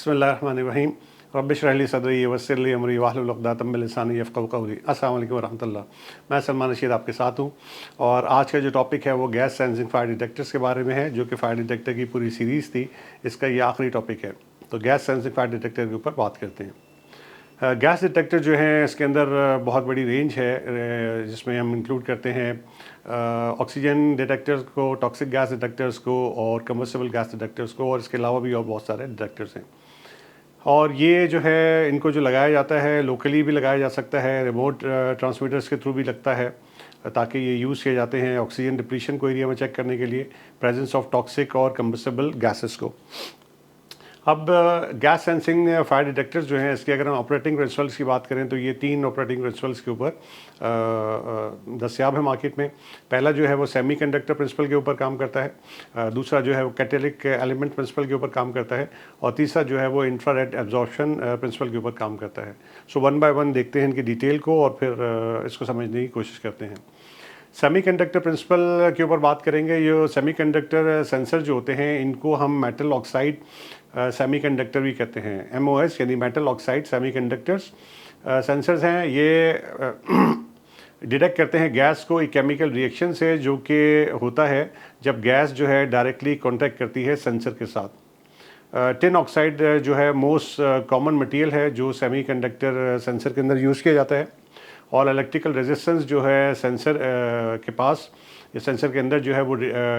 बिस्मिल्लाहिर्रहमानिर्रहीम रब्बिश इश्रह ली सदरी वयस्सिर ली अमरी वाहलुल उक़दतम मिन लिसानी यफ़क़हू क़ौली। अस्सलामु अलैकुम वरहमतुल्लाह। मैं सलमान रशीद आपके साथ हूँ और आज का जो टॉपिक है वो गैस सेंसिंग फायर डिटेक्टर्स के बारे में है, जो कि फायर डिटेक्टर की पूरी सीरीज़ थी। इसका ये आखिरी टॉपिक है, तो गैस सेंसिंग फायर डिटेक्टर के ऊपर बात करते हैं। गैस डिटेक्टर जो है इसके अंदर बहुत बड़ी रेंज है, जिसमें हम इंक्लूड करते हैं ऑक्सीजन डिटेक्टर्स को, टॉक्सिक गैस डिटेक्टर्स को और कम्बस्टिबल गैस डिटेक्टर्स को, और इसके अलावा भी और बहुत सारे डिटेक्टर्स हैं। और ये जो है इनको जो लगाया जाता है लोकली भी लगाया जा सकता है, रिमोट ट्रांसमीटर्स के थ्रू भी लगता है, ताकि ये यूज़ किए जाते हैं ऑक्सीजन डिप्लीशन को एरिया में चेक करने के लिए, प्रेजेंस ऑफ टॉक्सिक और कम्बस्टिबल गैसेस को। अब गैस सेंसिंग फायर डिटेक्टर्स जो हैं, इसके अगर हम ऑपरेटिंग प्रिंसिपल्स की बात करें तो ये 3 ऑपरेटिंग प्रिंसिपल्स के ऊपर दस्याब है मार्केट में। पहला जो है वो सेमीकंडक्टर प्रिंसिपल के ऊपर काम करता है, दूसरा जो है वो कैटेलिक एलिमेंट प्रिंसिपल के ऊपर काम करता है, और तीसरा जो है वो इंफ्रारेड एब्जॉर्प्शन प्रिंसिपल के ऊपर काम करता है। सो वन बाय वन देखते हैं इनकी डिटेल को और फिर इसको समझने की कोशिश करते हैं। सेमीकंडक्टर प्रिंसिपल के ऊपर बात करेंगे। ये सेमीकंडक्टर सेंसर जो होते हैं इनको हम मेटल ऑक्साइड सेमीकंडक्टर भी कहते हैं, MOS यानी मेटल ऑक्साइड सेमीकंडक्टर्स सेंसर्स हैं। ये डिटेक्ट करते हैं गैस को एक केमिकल रिएक्शन से, जो कि होता है जब गैस जो है डायरेक्टली कांटेक्ट करती है सेंसर के साथ। टिन ऑक्साइड जो है मोस्ट कॉमन मटेरियल है जो सेमीकंडक्टर सेंसर के अंदर यूज़ किया जाता है, और इलेक्ट्रिकल रेजिस्टेंस जो है सेंसर के पास या सेंसर के अंदर जो है वो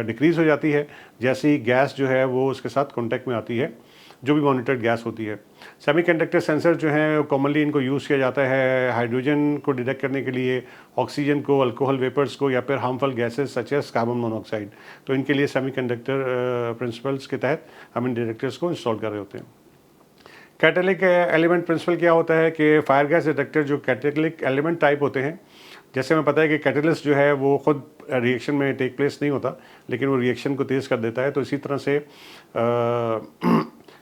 डिक्रीज़ हो जाती है जैसे ही गैस जो है वो उसके साथ कांटेक्ट में आती है, जो भी मॉनिटर्ड गैस होती है। सेमीकंडक्टर सेंसर जो हैं कॉमनली इनको यूज़ किया जाता है हाइड्रोजन को डिटेक्ट करने के लिए, ऑक्सीजन को, अल्कोहल वेपर्स को, या फिर harmful gases such as carbon monoxide. तो इनके लिए सेमीकंडक्टर प्रिंसिपल्स के तहत हम इन डिटेक्टर्स को इंस्टॉल कर रहे होते हैं। कैटेलिक एलिमेंट प्रिंसिपल क्या होता है कि फायर गैस डिटेक्टर जो कैटेलिक एलिमेंट टाइप होते हैं, जैसे हमें पता है कि कैटलिस्ट जो है वो खुद रिएक्शन में टेक प्लेस नहीं होता, लेकिन वो रिएक्शन को तेज़ कर देता है। तो इसी तरह से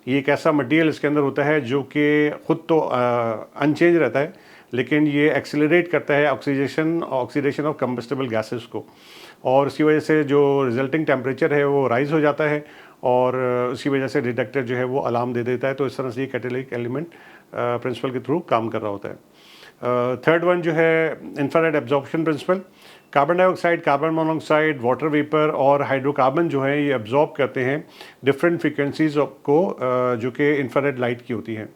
ये एक ऐसा मटेरियल इसके अंदर होता है जो कि खुद तो अनचेंज रहता है, लेकिन ये एक्सेलरेट करता है ऑक्सीडेशन ऑफ कम्बस्टिबल गैसेस को, और उसकी वजह से जो रिजल्टिंग टेम्परेचर है वो राइज़ हो जाता है, और उसकी वजह से डिटेक्टर जो है वो अलार्म दे देता है। तो इस तरह से ये कैटेलिक एलिमेंट प्रिंसिपल के थ्रू काम कर रहा होता है। थर्ड वन जो है infrared absorption principle. Carbon dioxide, carbon monoxide, water vapour और हाइड्रोकार्बन जो है ये एब्जॉर्ब करते हैं डिफरेंट फ्रीक्वेंसीज को, जो कि इंफ्रारेड लाइट की होती हैं।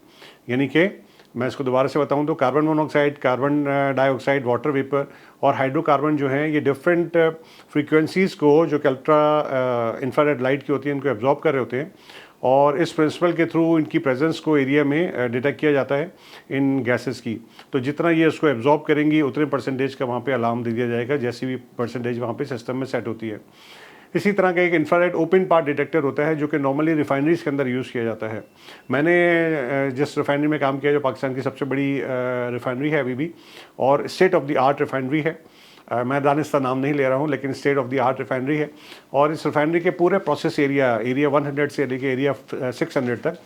यानी कि मैं इसको दोबारा से बताऊं तो carbon monoxide, carbon dioxide, water vapour और हाइड्रोकार्बन जो हैं ये डिफरेंट फ्रीक्वेंसीज़ को, जो कि अल्ट्रा इंफ्रारेड लाइट की होती है, इनको एब्जॉर्ब कर रहे होते हैं, और इस प्रिंसिपल के थ्रू इनकी प्रेजेंस को एरिया में डिटेक्ट किया जाता है इन गैसेस की। तो जितना ये उसको एब्जॉर्ब करेंगी उतने परसेंटेज का वहाँ पे अलार्म दे दिया जाएगा, जैसी भी परसेंटेज वहाँ पे सिस्टम में सेट होती है। इसी तरह का एक इंफ्रारेड ओपन पार्ट डिटेक्टर होता है जो कि नॉर्मली रिफाइनरीज के अंदर यूज़ किया जाता है। मैंने जिस रिफाइनरी में काम किया, जो पाकिस्तान की सबसे बड़ी रिफाइनरी है अभी भी, और state of the art refinery है, मैं दानिस्ता नाम नहीं ले रहा हूँ, लेकिन state of the art refinery है, और इस रिफाइनरी के पूरे प्रोसेस एरिया 100 से लेकर एरिया 600 तक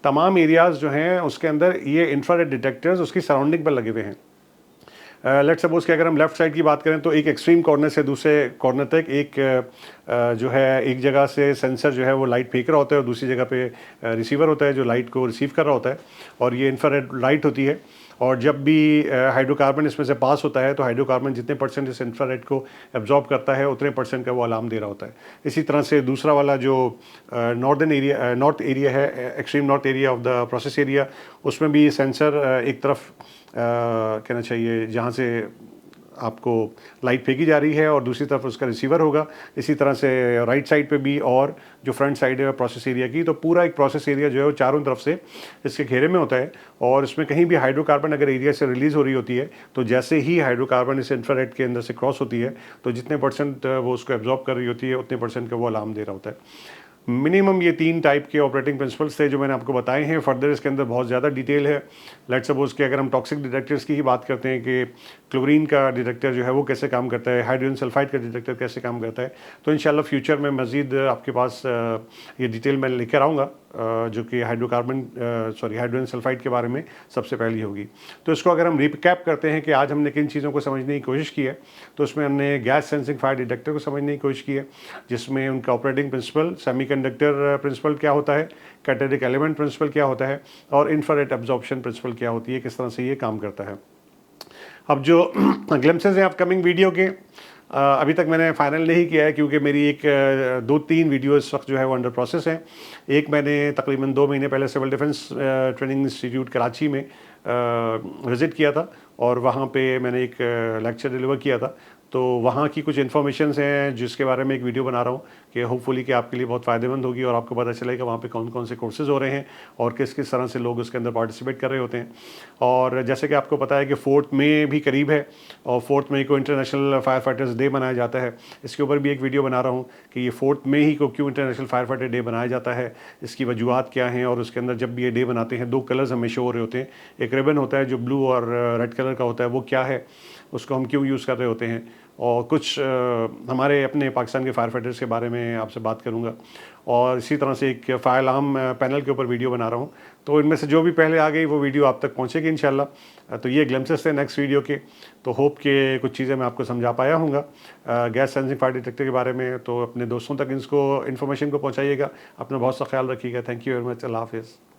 तमाम एरियाज़ जो हैं उसके अंदर ये इंफ्रारेड डिटेक्टर्स उसकी सराउंडिंग पर लगे हुए हैं। लेट्स सपोज कि अगर हम लेफ़्ट साइड की बात करें तो एक एक्सट्रीम कॉर्नर से दूसरे कॉर्नर तक एक जो है एक जगह से सेंसर जो है वो लाइट फेंक रहा होता है, और दूसरी जगह पे रिसीवर होता है जो लाइट को रिसीव कर रहा होता है, और ये इंफ्रारेड लाइट होती है। और जब भी हाइड्रोकार्बन इसमें से पास होता है तो हाइड्रोकार्बन जितने परसेंट इस इंफ्रारेड को एब्जॉर्ब करता है उतने परसेंट का वो अलार्म दे रहा होता है। इसी तरह से दूसरा वाला जो नॉर्थ एरिया है, extreme north area of the process area, उसमें भी सेंसर एक तरफ कहना चाहिए जहाँ से आपको लाइट फेंकी जा रही है, और दूसरी तरफ उसका रिसीवर होगा। इसी तरह से राइट साइड पे भी, और जो फ्रंट साइड है प्रोसेस एरिया की, तो पूरा एक प्रोसेस एरिया जो है वो चारों तरफ से इसके घेरे में होता है, और इसमें कहीं भी हाइड्रोकार्बन अगर एरिया से रिलीज़ हो रही होती है तो जैसे ही हाइड्रोकार्बन इस इंफ्रारेड के अंदर से क्रॉस होती है तो जितने परसेंट वो उसको एब्जॉर्ब कर रही होती है उतने परसेंट का वो अलार्म दे रहा होता है। मिनिमम ये 3 टाइप के ऑपरेटिंग प्रिंसिपल्स थे जो मैंने आपको बताए हैं। फर्दर इसके अंदर बहुत ज़्यादा डिटेल है। लेट्स सपोज कि अगर हम टॉक्सिक डिटेक्टर्स की ही बात करते हैं कि क्लोरीन का डिटेक्टर जो है वो कैसे काम करता है, हाइड्रोजन सल्फाइड का डिटेक्टर कैसे काम करता है, तो इंशाल्लाह फ्यूचर में मज़ीद आपके पास ये डिटेल मैं लेकर आऊँगा, जो कि हाइड्रोजन सल्फाइड के बारे में सबसे पहली होगी। तो इसको अगर हम रिकैप करते हैं कि आज हमने किन चीज़ों को समझने की कोशिश की है, तो उसमें हमने गैस सेंसिंग फायर डिटेक्टर को समझने की कोशिश की है, जिसमें उनका ऑपरेटिंग प्रिंसिपल कंडक्टर प्रिंसिपल क्या होता है, कैटेलिटिक एलिमेंट प्रिंसिपल क्या होता है और इंफ्रारेड एब्जॉर्प्शन प्रिंसिपल क्या होती है, किस तरह से ये काम करता है। अब जो ग्लिम्पसेस हैं अपकमिंग वीडियो के, अभी तक मैंने फाइनल नहीं किया है क्योंकि मेरी एक 2-3 वीडियो इस वक्त जो है वो अंडर प्रोसेस है। एक मैंने तकरीबन 2 महीने पहले civil defence training institute Karachi में विज़िट किया था और वहाँ पे मैंने एक लेक्चर डिलीवर किया था। तो वहाँ की कुछ इन्फॉर्मेशंस हैं जिसके बारे में एक वीडियो बना रहा हूँ कि होपफुली कि आपके लिए बहुत फ़ायदेमंद होगी और आपको पता चलेगा वहाँ पे कौन कौन से कोर्सेज़ हो रहे हैं और किस किस तरह से लोग उसके अंदर पार्टिसिपेट कर रहे होते हैं। और जैसे कि आपको पता है कि 4 मई भी करीब है और 4 मई को इंटरनेशनल फायर फाइटर्स डे मनाया जाता है। इसके ऊपर भी एक वीडियो बना रहा हूँ कि ये 4 मई ही को क्यों इंटरनेशनल फायर फाइटर डे मनाया जाता है, इसकी वजूहत क्या हैं और उसके अंदर जब भी ये डे बनाते हैं 2 कलर्स हमें शो हो रहे होते हैं। एक रिबन होता है जो ब्लू और रेड कलर का होता है, वो क्या है, उसको हम क्यों यूज़ कर रहे होते हैं, और कुछ हमारे अपने पाकिस्तान के फायर फाइटर्स के बारे में आपसे बात करूंगा। और इसी तरह से एक फायर अलार्म पैनल के ऊपर वीडियो बना रहा हूं, तो इनमें से जो भी पहले आ गई वो वीडियो आप तक पहुंचेगी इंशाल्लाह। तो ये ग्लिम्पसेस थे नेक्स्ट वीडियो के, तो होप के कुछ चीज़ें मैं आपको समझा पाया हूँगा गैस सेंसिंग फायर डिटेक्टर के बारे में। तो अपने दोस्तों तक इसको इन्फॉर्मेशन को पहुँचाइएगा। अपना बहुत सा ख्याल रखिएगा। Thank you very much. अल्लाह हाफिज़।